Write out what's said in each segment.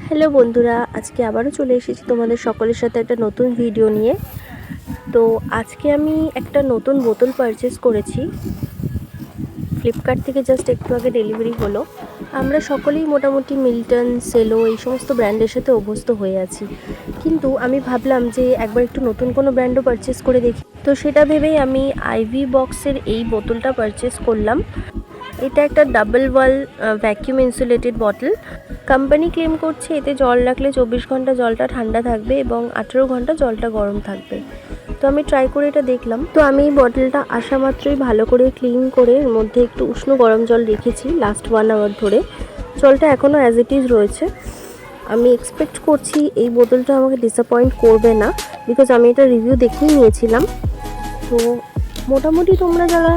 Hello বন্ধুরা, আজকে আবারও চলে এসেছি তোমাদের সকলের সাথে একটা নতুন ভিডিও নিয়ে। তো আজকে আমি একটা নতুন বোতল পারচেস করেছি ফ্লিপকার্ট থেকে, জাস্ট একটু আগে ডেলিভারি হলো। আমরা সকলেই মোটামুটি মিল্টন, সেলো এই সমস্ত ব্র্যান্ডের সাথে অভ্যস্ত হয়ে আছি, কিন্তু আমি ভাবলাম যে একবার একটু নতুন কোনো ব্র্যান্ডও পারচেস করে দেখি। তো সেটা ভেবেই আমি আইভি বক্সের এই বোতলটা পারচেস করলাম। এটা একটা double wall vacuum insulated bottle. Company claim করছে এতে জল রাখলে 24 ঘন্টা জলটা ঠান্ডা থাকবে এবং 18 ঘন্টা জলটা গরম থাকবে। তো আমি ট্রাই করে এটা দেখলাম। তো আমি এই বটলটা আসা মাত্রই ভালো করে ক্লিন করে এর মধ্যে একটু উষ্ণ গরম জল রেখেছি লাস্ট 1 আওয়ার ধরে। জলটা এখনও অ্যাজ ইট ইজ রয়েছে। আমি এক্সপেক্ট করছি এই বোতলটা আমাকে ডিসঅ্যাপয়েন্ট করবে না, বিকজ আমি এটা রিভিউ দেখেই নিয়েছিলাম। তো মোটামুটি তোমরা যারা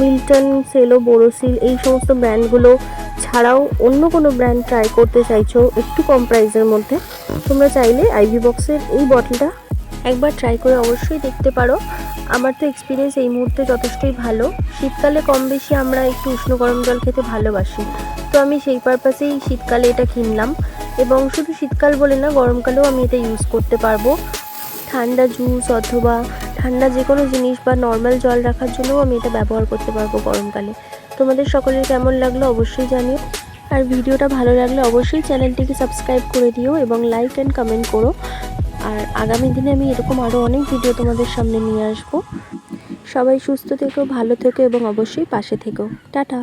মিল্টন, সেলো, বোরোসিল এই সমস্ত ব্র্যান্ডগুলো ছাড়াও অন্য কোনো ব্র্যান্ড ট্রাই করতে চাইছো একটু কম প্রাইসের মধ্যে, তোমরা চাইলে আইভি বক্সের এই বটলটা একবার ট্রাই করে অবশ্যই দেখতে পারো। আমার তো এক্সপিরিয়েন্স এই মুহূর্তে যথেষ্টই ভালো। শীতকালে কম বেশি আমরা একটু উষ্ণ গরম জল খেতে ভালোবাসি, তো আমি সেই পারপাসেই শীতকালে এটা কিনলাম। এবং শুধু শীতকাল বলে না, গরমকালেও আমি এটা ইউজ করতে পারবো। ঠান্ডা জুস অথবা ঠান্ডা যে কোনো জিনিস বা নর্মাল জল রাখার জন্যও আমি এটা ব্যবহার করতে পারবো গরমকালে। তোমাদের সকলের কেমন লাগলো অবশ্যই জানিও, আর ভিডিওটা ভালো লাগলে অবশ্যই চ্যানেলটিকে সাবস্ক্রাইব করে দিও এবং লাইক অ্যান্ড কমেন্ট করো। আর আগামী দিনে আমি এরকম আরও অনেক ভিডিও তোমাদের সামনে নিয়ে আসবো। সবাই সুস্থ থেকো, ভালো থেকো এবং অবশ্যই পাশে থেকো। টাটা।